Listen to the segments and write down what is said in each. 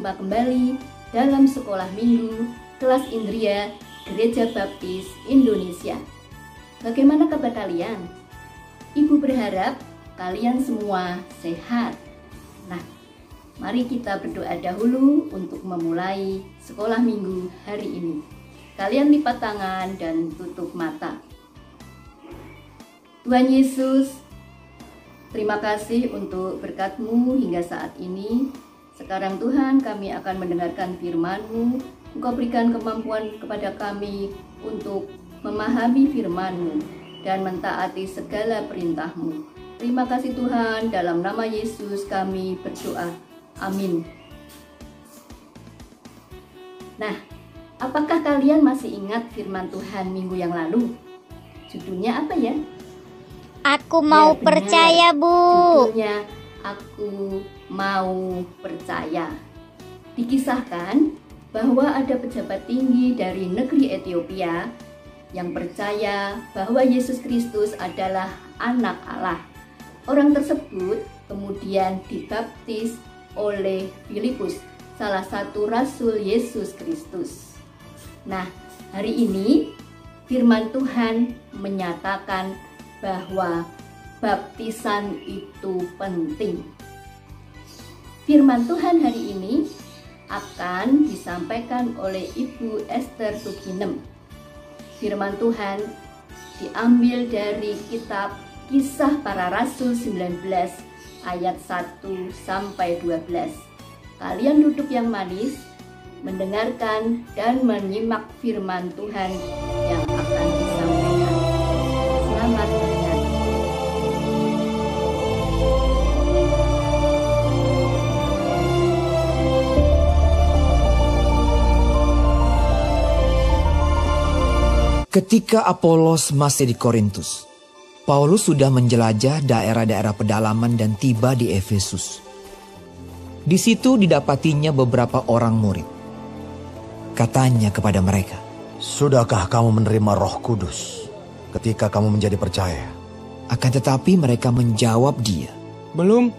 berjumpa kembali dalam sekolah minggu kelas Indria Gereja Baptis Indonesia. Bagaimana kabar kalian? Ibu berharap kalian semua sehat. Nah, mari kita berdoa dahulu untuk memulai sekolah minggu hari ini. Kalian lipat tangan dan tutup mata. Tuhan Yesus, terima kasih untuk berkat-Mu hingga saat ini. Sekarang Tuhan, kami akan mendengarkan firman-Mu. Engkau berikan kemampuan kepada kami untuk memahami firman-Mu dan mentaati segala perintah-Mu. Terima kasih Tuhan, dalam nama Yesus kami berdoa. Amin. Nah, apakah kalian masih ingat firman Tuhan minggu yang lalu? Judulnya apa ya? Aku mau percaya, Bu. Judulnya Aku Mau Percaya. Dikisahkan bahwa ada pejabat tinggi dari negeri Ethiopia yang percaya bahwa Yesus Kristus adalah anak Allah. Orang tersebut kemudian dibaptis oleh Filipus, salah satu rasul Yesus Kristus. Nah, hari ini firman Tuhan menyatakan bahwa baptisan itu penting. Firman Tuhan hari ini akan disampaikan oleh Ibu Esther Tuginem. Firman Tuhan diambil dari kitab Kisah Para Rasul 19 ayat 1 sampai 12. Kalian duduk yang manis, mendengarkan dan menyimak firman Tuhan yang akan disampaikan. Selamat mendengar. Ketika Apolos masih di Korintus, Paulus sudah menjelajah daerah-daerah pedalaman dan tiba di Efesus. Di situ didapatinya beberapa orang murid. Katanya kepada mereka, "Sudahkah kamu menerima Roh Kudus ketika kamu menjadi percaya?" Akan tetapi mereka menjawab dia, "Belum,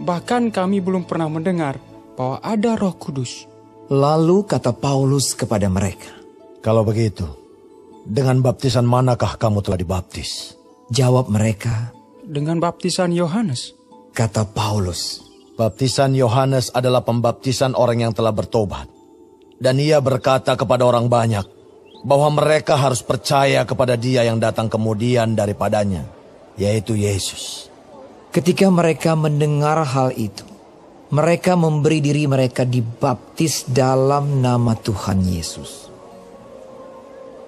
bahkan kami belum pernah mendengar bahwa ada Roh Kudus." Lalu kata Paulus kepada mereka, "Kalau begitu, dengan baptisan manakah kamu telah dibaptis?" Jawab mereka, "Dengan baptisan Yohanes." Kata Paulus, "Baptisan Yohanes adalah pembaptisan orang yang telah bertobat. Dan ia berkata kepada orang banyak bahwa mereka harus percaya kepada Dia yang datang kemudian daripadanya, yaitu Yesus." Ketika mereka mendengar hal itu, mereka memberi diri mereka dibaptis dalam nama Tuhan Yesus.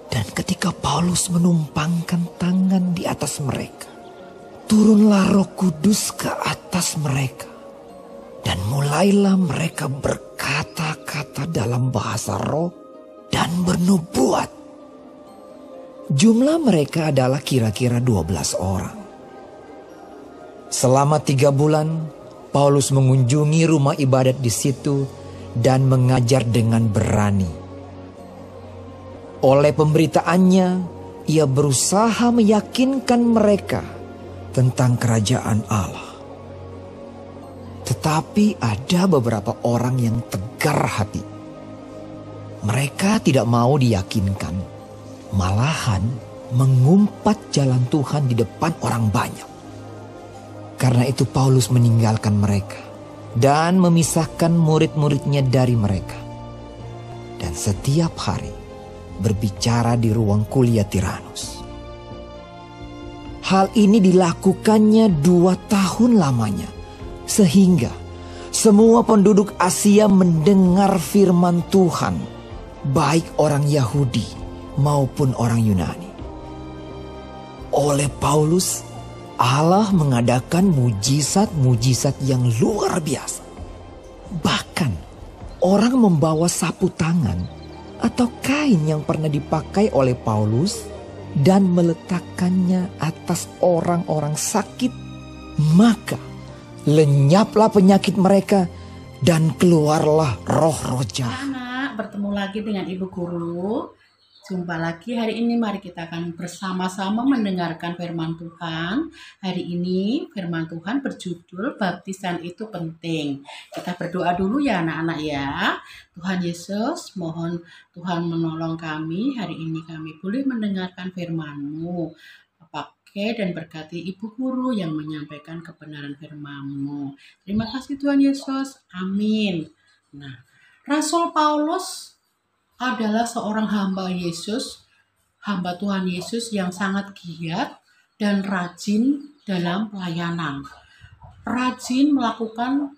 Dan ketika Paulus menumpangkan tangan di atas mereka, turunlah Roh Kudus ke atas mereka. Dan mulailah mereka berkata-kata dalam bahasa roh dan bernubuat. Jumlah mereka adalah kira-kira 12 orang. Selama 3 bulan, Paulus mengunjungi rumah ibadat di situ dan mengajar dengan berani. Oleh pemberitaannya, ia berusaha meyakinkan mereka tentang kerajaan Allah. Tetapi ada beberapa orang yang tegar hati. Mereka tidak mau diyakinkan, malahan mengumpat jalan Tuhan di depan orang banyak. Karena itu Paulus meninggalkan mereka dan memisahkan murid-muridnya dari mereka. Dan setiap hari berbicara di ruang kuliah Tiranus. Hal ini dilakukannya 2 tahun lamanya, sehingga semua penduduk Asia mendengar firman Tuhan, baik orang Yahudi maupun orang Yunani. Oleh Paulus, Allah mengadakan mujizat-mujizat yang luar biasa. Bahkan orang membawa sapu tangan atau kain yang pernah dipakai oleh Paulus dan meletakkannya atas orang-orang sakit, maka lenyaplah penyakit mereka dan keluarlah roh-roh jahat. Anak bertemu lagi dengan ibu guru. Jumpa lagi hari ini, mari kita akan bersama-sama mendengarkan firman Tuhan. Hari ini firman Tuhan berjudul baptisan itu penting. Kita berdoa dulu ya anak-anak ya. Tuhan Yesus, mohon Tuhan menolong kami. Hari ini kami boleh mendengarkan firman-Mu. Pakai dan berkati Ibu Guru yang menyampaikan kebenaran firman-Mu. Terima kasih Tuhan Yesus. Amin. Nah, Rasul Paulus adalah seorang hamba Yesus, hamba Tuhan Yesus yang sangat giat dan rajin dalam pelayanan. Rajin melakukan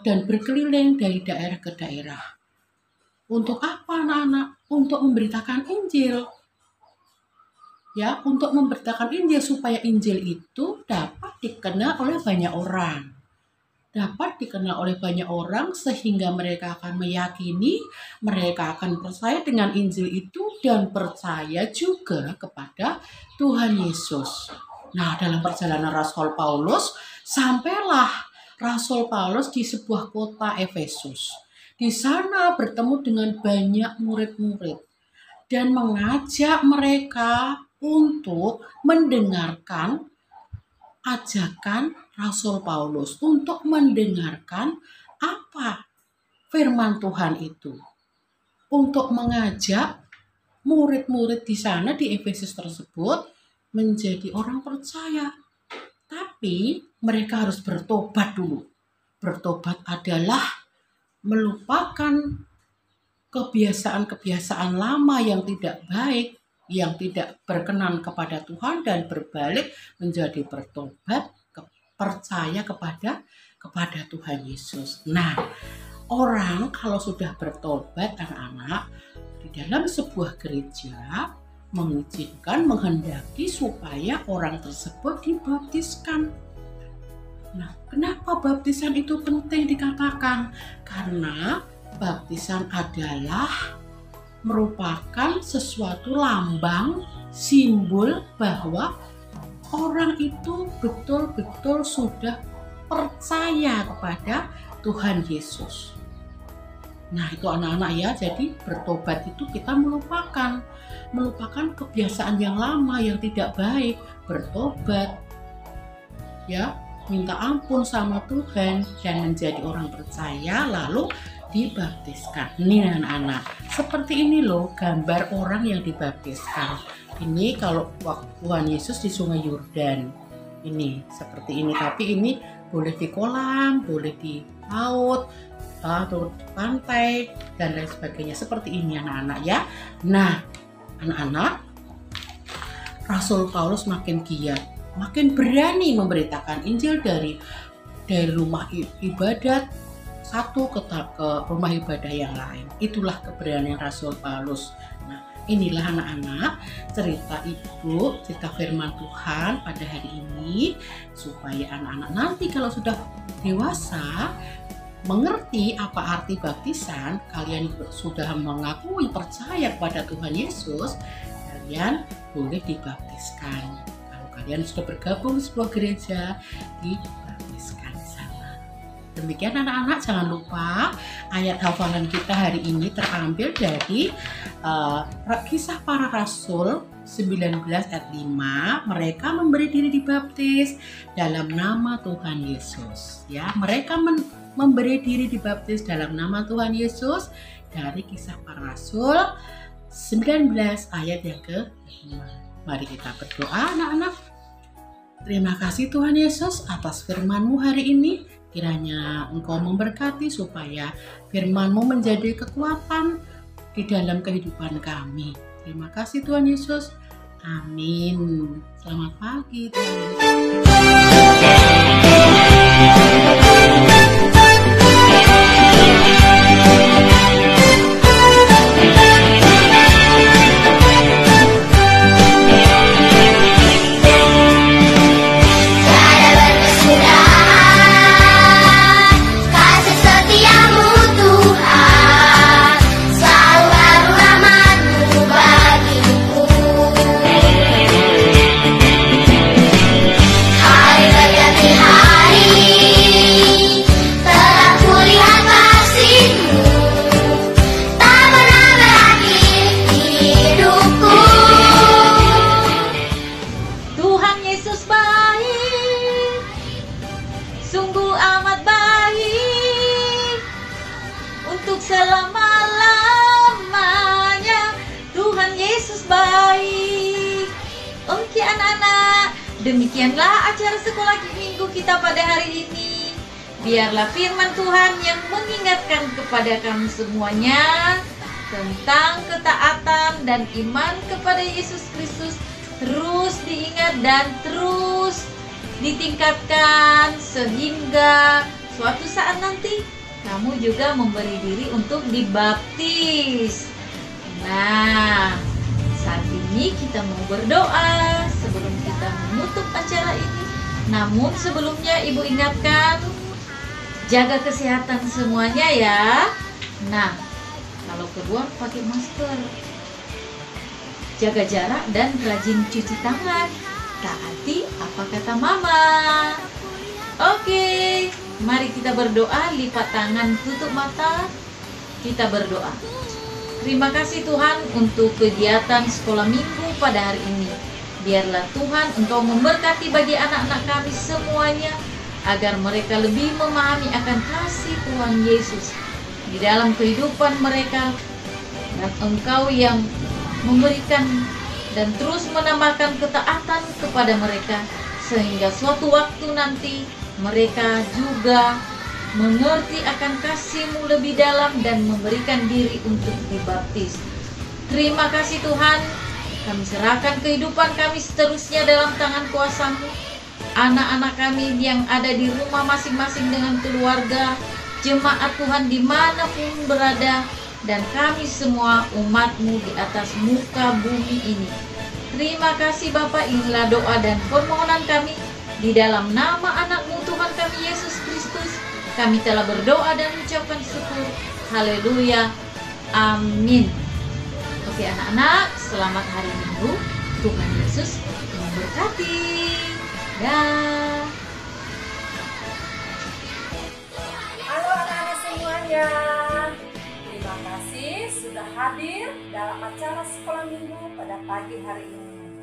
dan berkeliling dari daerah ke daerah. Untuk apa anak-anak? Untuk memberitakan Injil. Ya, untuk memberitakan Injil supaya Injil itu dapat dikenal oleh banyak orang. Dapat dikenal oleh banyak orang sehingga mereka akan meyakini, mereka akan percaya dengan Injil itu dan percaya juga kepada Tuhan Yesus. Nah, dalam perjalanan Rasul Paulus, sampailah Rasul Paulus di sebuah kota Efesus. Di sana bertemu dengan banyak murid-murid dan mengajak mereka untuk mendengarkan ajakan Rasul Paulus, untuk mendengarkan apa firman Tuhan itu, untuk mengajak murid-murid di sana di Efesus tersebut menjadi orang percaya. Tapi mereka harus bertobat dulu. Bertobat adalah melupakan kebiasaan-kebiasaan lama yang tidak baik, yang tidak berkenan kepada Tuhan, dan berbalik menjadi bertobat, percaya kepada Tuhan Yesus. Nah, orang kalau sudah bertobat anak-anak di dalam sebuah gereja mengizinkan, menghendaki supaya orang tersebut dibaptiskan. Nah, kenapa baptisan itu penting dikatakan? Karena baptisan adalah merupakan sesuatu lambang, simbol bahwa orang itu betul-betul sudah percaya kepada Tuhan Yesus. Nah, itu anak-anak ya, jadi bertobat itu kita melupakan kebiasaan yang lama yang tidak baik, bertobat ya, minta ampun sama Tuhan dan menjadi orang percaya lalu dibaptiskan. Ini anak-anak, seperti ini loh gambar orang yang dibaptiskan. Ini kalau Tuhan Yesus di Sungai Yordan, ini seperti ini. Tapi ini boleh di kolam, boleh di laut, atau di pantai dan lain sebagainya. Seperti ini anak-anak ya. Nah, anak-anak, Rasul Paulus makin giat, makin berani memberitakan Injil dari rumah ibadat satu ke rumah ibadah yang lain. Itulah keberanian Rasul Paulus. Nah, inilah anak-anak cerita Ibu, cerita firman Tuhan pada hari ini, supaya anak-anak nanti kalau sudah dewasa mengerti apa arti baptisan, kalian sudah mengakui percaya kepada Tuhan Yesus, kalian boleh dibaptiskan. Kalau kalian sudah bergabung di sebuah gereja, dibaptiskan di sana. Demikian anak-anak, jangan lupa ayat hafalan kita hari ini terambil dari Kisah Para Rasul 19 ayat 5. Mereka memberi diri dibaptis dalam nama Tuhan Yesus. Ya, mereka memberi diri dibaptis dalam nama Tuhan Yesus dari Kisah Para Rasul 19 ayat yang ke-5. Mari kita berdoa anak-anak. Terima kasih Tuhan Yesus atas firman-Mu hari ini. Kiranya Engkau memberkati supaya firman-Mu menjadi kekuatan di dalam kehidupan kami. Terima kasih Tuhan Yesus. Amin. Selamat pagi Tuhan Yesus. Hari raya Tuhan. Yesus baik. Oke anak-anak, demikianlah acara sekolah minggu kita pada hari ini. Biarlah firman Tuhan yang mengingatkan kepada kami semuanya tentang ketaatan dan iman kepada Yesus Kristus terus diingat dan terus ditingkatkan sehingga suatu saat nanti kamu juga memberi diri untuk dibaptis. Nah, saat ini kita mau berdoa sebelum kita menutup acara ini. Namun sebelumnya Ibu ingatkan, jaga kesehatan semuanya ya. Nah, kalau keluar pakai masker, jaga jarak dan rajin cuci tangan. Taati apa kata mama. Oke, mari kita berdoa, lipat tangan, tutup mata. Kita berdoa. Terima kasih Tuhan untuk kegiatan sekolah minggu pada hari ini. Biarlah Tuhan Engkau memberkati bagi anak-anak kami semuanya, agar mereka lebih memahami akan kasih Tuhan Yesus di dalam kehidupan mereka. Dan Engkau yang memberikan dan terus menambahkan ketaatan kepada mereka, sehingga suatu waktu nanti mereka juga mengerti akan kasih-Mu lebih dalam dan memberikan diri untuk dibaptis. Terima kasih Tuhan, kami serahkan kehidupan kami seterusnya dalam tangan kuasa-Mu. Anak-anak kami yang ada di rumah masing-masing dengan keluarga, jemaat Tuhan dimanapun berada, dan kami semua umat-Mu di atas muka bumi ini. Terima kasih Bapa, inilah doa dan permohonan kami di dalam nama anak-Mu Tuhan kami Yesus Kristus. Kami telah berdoa dan mengucapkan syukur. Haleluya. Amin. Oke anak-anak, selamat hari Minggu. Tuhan Yesus memberkati. Dah. Halo anak-anak semuanya. Terima kasih sudah hadir dalam acara sekolah minggu pada pagi hari ini.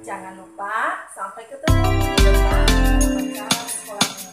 Jangan lupa sampai ketemu di depan dalam acara sekolah minggu.